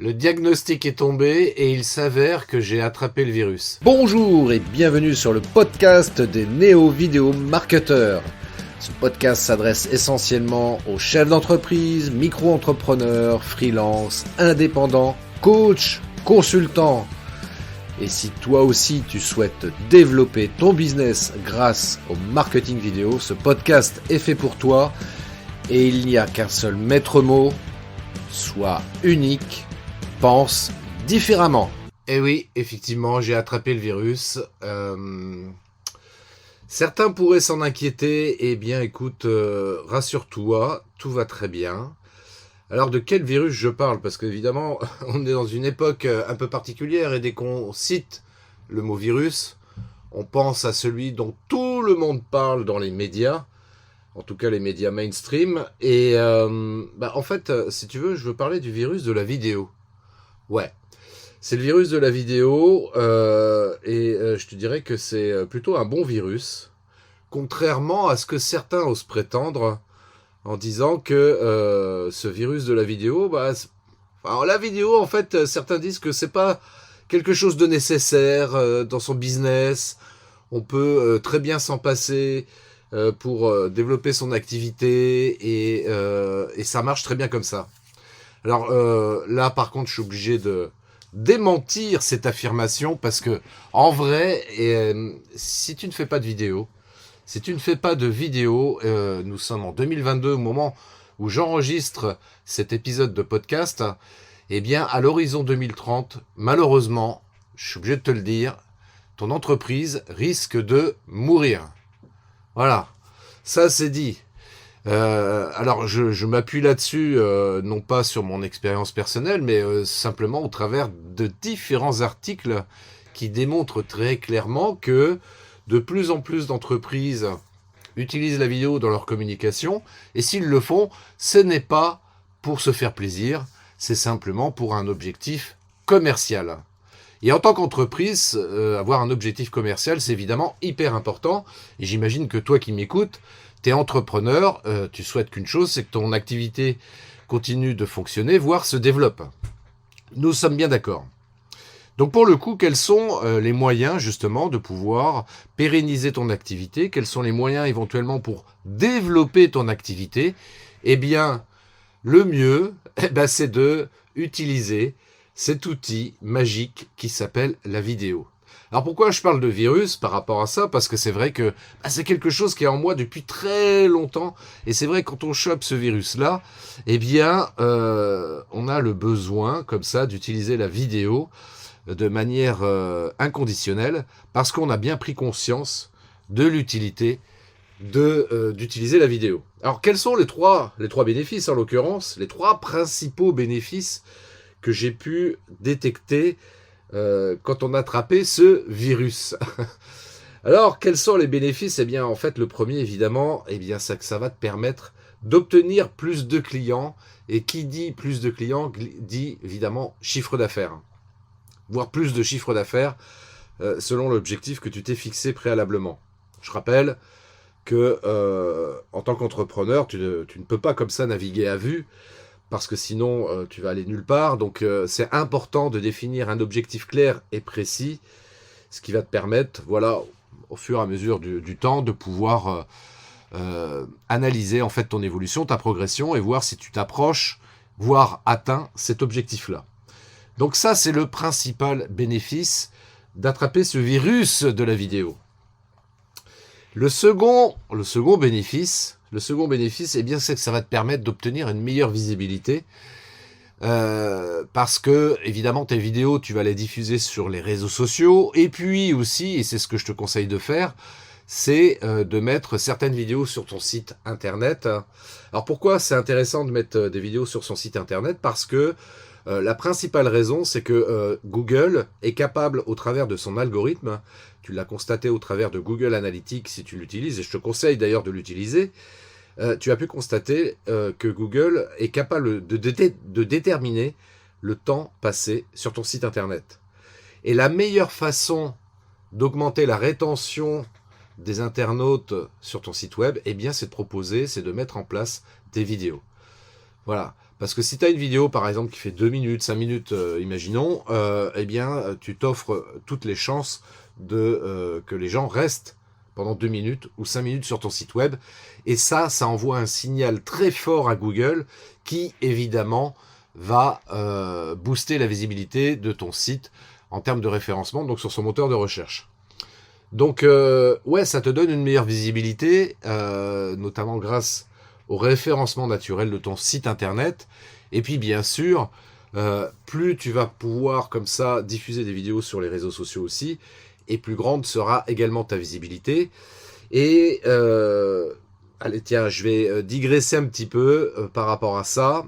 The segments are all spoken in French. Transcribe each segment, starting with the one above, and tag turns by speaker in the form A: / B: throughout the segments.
A: Le diagnostic est tombé et il s'avère que j'ai attrapé le virus.
B: Bonjour et bienvenue sur le podcast des néo-vidéo marketeurs. Ce podcast s'adresse essentiellement aux chefs d'entreprise, micro-entrepreneurs, freelance, indépendants, coachs, consultants. Et si toi aussi tu souhaites développer ton business grâce au marketing vidéo, ce podcast est fait pour toi et il n'y a qu'un seul maître mot, sois unique, pense différemment.
A: Et oui, effectivement, j'ai attrapé le virus. Certains pourraient s'en inquiéter. Eh bien, écoute, rassure-toi, tout va très bien. Alors, de quel virus je parle? Parce qu'évidemment, on est dans une époque un peu particulière et dès qu'on cite le mot virus, on pense à celui dont tout le monde parle dans les médias, en tout cas les médias mainstream. Et en fait, si tu veux, je veux parler du virus de la vidéo. Ouais, c'est le virus de la vidéo je te dirais que c'est plutôt un bon virus, contrairement à ce que certains osent prétendre en disant que ce virus de la vidéo, la vidéo en fait, certains disent que c'est pas quelque chose de nécessaire dans son business. On peut très bien s'en passer pour développer son activité et ça marche très bien comme ça. Alors là, par contre, je suis obligé de démentir cette affirmation parce que, en vrai, si tu ne fais pas de vidéo, nous sommes en 2022 au moment où j'enregistre cet épisode de podcast, eh bien, à l'horizon 2030, malheureusement, je suis obligé de te le dire, ton entreprise risque de mourir. Voilà, ça c'est dit. Alors je m'appuie là-dessus, non pas sur mon expérience personnelle, mais simplement au travers de différents articles qui démontrent très clairement que de plus en plus d'entreprises utilisent la vidéo dans leur communication, et s'ils le font, ce n'est pas pour se faire plaisir, c'est simplement pour un objectif commercial. Et en tant qu'entreprise, avoir un objectif commercial, c'est évidemment hyper important, et j'imagine que toi qui m'écoutes, t'es entrepreneur, tu souhaites qu'une chose, c'est que ton activité continue de fonctionner, voire se développe. Nous sommes bien d'accord. Donc pour le coup, quels sont les moyens justement de pouvoir pérenniser ton activité? Quels sont les moyens éventuellement pour développer ton activité? Eh bien, le mieux, c'est de utiliser cet outil magique qui s'appelle la vidéo. Alors pourquoi je parle de virus par rapport à ça? Parce que c'est vrai que c'est quelque chose qui est en moi depuis très longtemps. Et c'est vrai que quand on chope ce virus-là, on a le besoin comme ça d'utiliser la vidéo de manière inconditionnelle parce qu'on a bien pris conscience de l'utilité d'utiliser la vidéo. Alors quels sont les trois bénéfices en l'occurrence, les trois principaux bénéfices que j'ai pu détecter quand on a attrapé ce virus? Alors, quels sont les bénéfices? Eh bien, en fait, le premier, évidemment, c'est que ça va te permettre d'obtenir plus de clients. Et qui dit plus de clients, dit évidemment chiffre d'affaires. Voire plus de chiffre d'affaires, selon l'objectif que tu t'es fixé préalablement. Je rappelle que, en tant qu'entrepreneur, tu ne peux pas comme ça naviguer à vue, parce que sinon tu vas aller nulle part. Donc c'est important de définir un objectif clair et précis, ce qui va te permettre, voilà, au fur et à mesure du temps, de pouvoir analyser en fait ton évolution, ta progression, et voir si tu t'approches, voire atteins cet objectif-là. Donc ça, c'est le principal bénéfice d'attraper ce virus de la vidéo. Le second bénéfice, c'est que ça va te permettre d'obtenir une meilleure visibilité. Parce que, évidemment, tes vidéos, tu vas les diffuser sur les réseaux sociaux. Et puis aussi, et c'est ce que je te conseille de faire, c'est de mettre certaines vidéos sur ton site internet. Alors pourquoi c'est intéressant de mettre des vidéos sur son site internet? Parce que la principale raison, c'est que Google est capable, au travers de son algorithme, tu l'as constaté au travers de Google Analytics si tu l'utilises, et je te conseille d'ailleurs de l'utiliser, tu as pu constater que Google est capable de déterminer le temps passé sur ton site internet. Et la meilleure façon d'augmenter la rétention des internautes sur ton site web, c'est de proposer, c'est de mettre en place des vidéos. Voilà. Parce que si tu as une vidéo, par exemple, qui fait 2 minutes, 5 minutes, imaginons, eh bien, tu t'offres toutes les chances que les gens restent pendant 2 minutes ou 5 minutes sur ton site web. Et ça envoie un signal très fort à Google qui, évidemment, va booster la visibilité de ton site en termes de référencement, donc sur son moteur de recherche. Donc, ouais, ça te donne une meilleure visibilité, notamment grâce au référencement naturel de ton site internet. Et puis, bien sûr, plus tu vas pouvoir comme ça diffuser des vidéos sur les réseaux sociaux aussi, et plus grande sera également ta visibilité. Et allez, tiens, je vais digresser un petit peu par rapport à ça,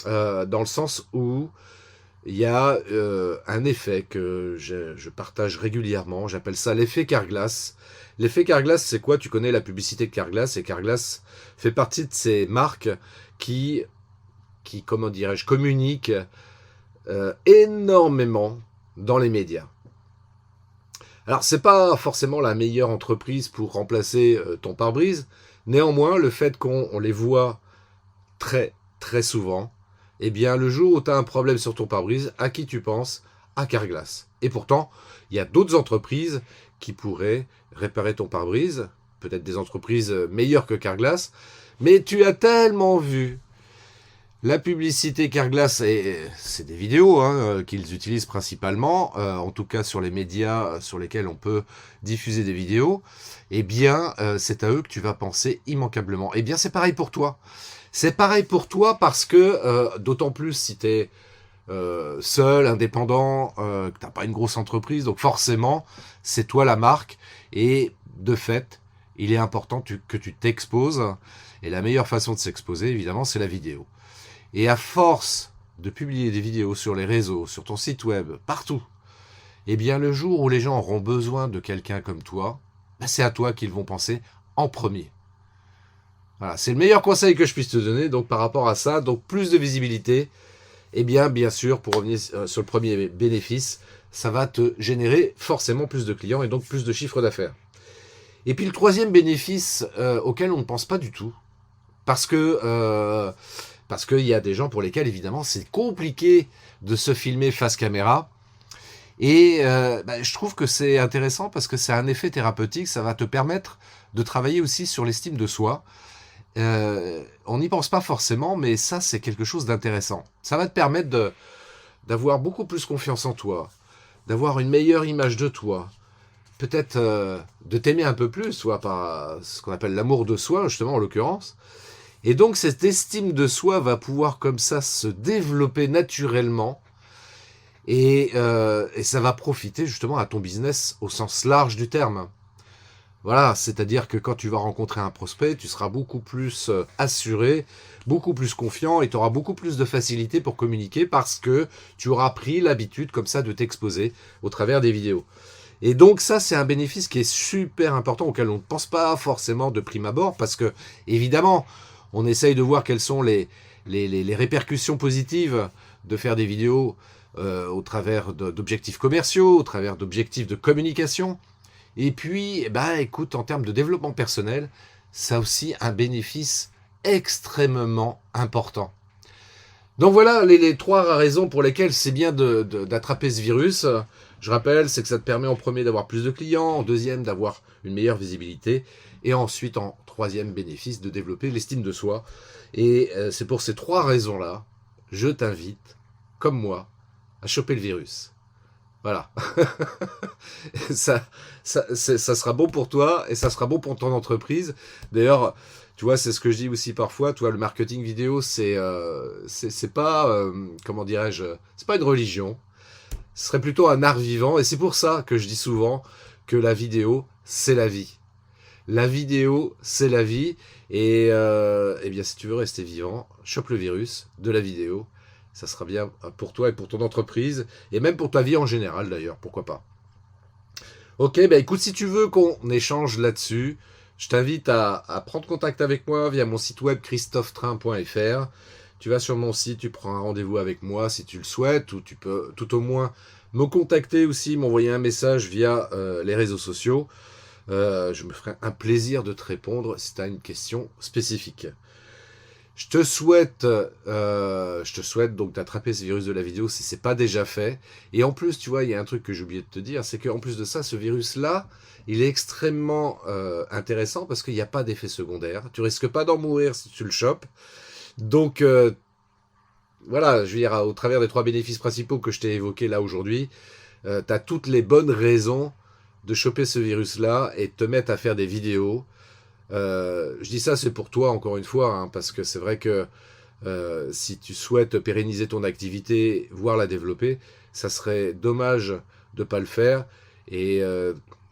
A: dans le sens où il y a un effet que je partage régulièrement. J'appelle ça l'effet Carglass. L'effet Carglass, c'est quoi? Tu connais la publicité de Carglass, et Carglass fait partie de ces marques qui comment dirais-je, communiquent énormément dans les médias. Alors, c'est pas forcément la meilleure entreprise pour remplacer ton pare-brise. Néanmoins, le fait qu'on les voit très, très souvent, eh bien, le jour où tu as un problème sur ton pare-brise, à qui tu penses? À Carglass. Et pourtant, il y a d'autres entreprises qui pourraient réparer ton pare-brise, peut-être des entreprises meilleures que Carglass, mais tu as tellement vu la publicité Carglass, c'est des vidéos qu'ils utilisent principalement, en tout cas sur les médias sur lesquels on peut diffuser des vidéos, eh bien, c'est à eux que tu vas penser immanquablement. Eh bien, c'est pareil pour toi. C'est pareil pour toi parce que, d'autant plus si tu es seul, indépendant, que tu n'as pas une grosse entreprise, donc forcément, c'est toi la marque. Et de fait, il est important que tu t'exposes. Et la meilleure façon de s'exposer, évidemment, c'est la vidéo. Et à force de publier des vidéos sur les réseaux, sur ton site web, partout, eh bien le jour où les gens auront besoin de quelqu'un comme toi, c'est à toi qu'ils vont penser en premier. Voilà, c'est le meilleur conseil que je puisse te donner. Donc par rapport à ça, donc plus de visibilité, eh bien sûr, pour revenir sur le premier bénéfice, ça va te générer forcément plus de clients et donc plus de chiffre d'affaires. Et puis le troisième bénéfice auquel on ne pense pas du tout, parce qu'il y a des gens pour lesquels, évidemment, c'est compliqué de se filmer face caméra. Et je trouve que c'est intéressant parce que c'est un effet thérapeutique. Ça va te permettre de travailler aussi sur l'estime de soi. On n'y pense pas forcément, mais ça, c'est quelque chose d'intéressant. Ça va te permettre d'avoir beaucoup plus confiance en toi, d'avoir une meilleure image de toi, peut-être de t'aimer un peu plus, soit par ce qu'on appelle l'amour de soi, justement, en l'occurrence. Et donc, cette estime de soi va pouvoir comme ça se développer naturellement et ça va profiter justement à ton business au sens large du terme. Voilà, c'est-à-dire que quand tu vas rencontrer un prospect, tu seras beaucoup plus assuré, beaucoup plus confiant et tu auras beaucoup plus de facilité pour communiquer parce que tu auras pris l'habitude comme ça de t'exposer au travers des vidéos. Et donc ça, c'est un bénéfice qui est super important auquel on ne pense pas forcément de prime abord parce que, évidemment, on essaye de voir quelles sont les répercussions positives de faire des vidéos au travers d'objectifs commerciaux, au travers d'objectifs de communication. Et puis, écoute, en termes de développement personnel, ça a aussi un bénéfice extrêmement important. Donc voilà les trois raisons pour lesquelles c'est bien d'attraper ce virus. Je rappelle, c'est que ça te permet en premier d'avoir plus de clients, en deuxième d'avoir une meilleure visibilité, et ensuite en troisième bénéfice de développer l'estime de soi. Et c'est pour ces trois raisons-là, je t'invite, comme moi, à choper le virus. Voilà. ça sera bon pour toi et ça sera bon pour ton entreprise. D'ailleurs, tu vois, c'est ce que je dis aussi parfois. Tu vois, le marketing vidéo, c'est pas, comment dirais-je, c'est pas une religion. Ce serait plutôt un art vivant. Et c'est pour ça que je dis souvent que la vidéo, c'est la vie. La vidéo, c'est la vie. Et eh bien, si tu veux rester vivant, chope le virus de la vidéo. Ça sera bien pour toi et pour ton entreprise, et même pour ta vie en général d'ailleurs, pourquoi pas. Ok, écoute, si tu veux qu'on échange là-dessus, je t'invite à prendre contact avec moi via mon site web christophetrain.fr. Tu vas sur mon site, tu prends un rendez-vous avec moi si tu le souhaites, ou tu peux tout au moins me contacter aussi, m'envoyer un message via les réseaux sociaux. Je me ferai un plaisir de te répondre si tu as une question spécifique. Je te souhaite donc d'attraper ce virus de la vidéo si c'est pas déjà fait. Et en plus, tu vois, il y a un truc que j'ai oublié de te dire, c'est qu'en plus de ça, ce virus-là, il est extrêmement intéressant parce qu'il n'y a pas d'effet secondaire. Tu risques pas d'en mourir si tu le chopes. Donc, voilà, je veux dire, au travers des 3 bénéfices principaux que je t'ai évoqués là aujourd'hui, tu as toutes les bonnes raisons de choper ce virus-là et de te mettre à faire des vidéos. Je dis ça, c'est pour toi, encore une fois, hein, parce que c'est vrai que si tu souhaites pérenniser ton activité, voire la développer, ça serait dommage de pas le faire. Et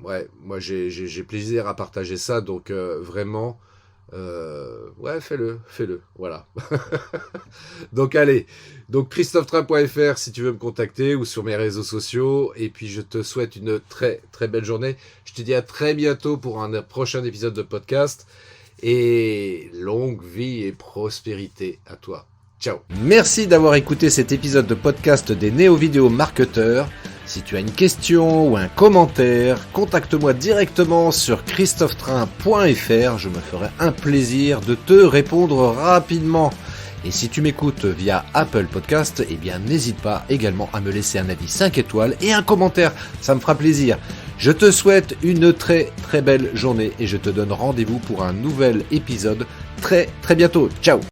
A: ouais, moi j'ai plaisir à partager ça, donc vraiment, ouais, fais-le, voilà. Donc allez, donc christophetrain.fr si tu veux me contacter ou sur mes réseaux sociaux. Et puis je te souhaite une très très belle journée. Je te dis à très bientôt pour un prochain épisode de podcast. Et longue vie et prospérité à toi. Ciao.
B: Merci d'avoir écouté cet épisode de podcast des Néo-Vidéo Marketeurs. Si tu as une question ou un commentaire, contacte-moi directement sur christophetrain.fr. Je me ferai un plaisir de te répondre rapidement. Et si tu m'écoutes via Apple Podcast, eh bien n'hésite pas également à me laisser un avis 5 étoiles et un commentaire. Ça me fera plaisir. Je te souhaite une très très belle journée et je te donne rendez-vous pour un nouvel épisode très très bientôt. Ciao.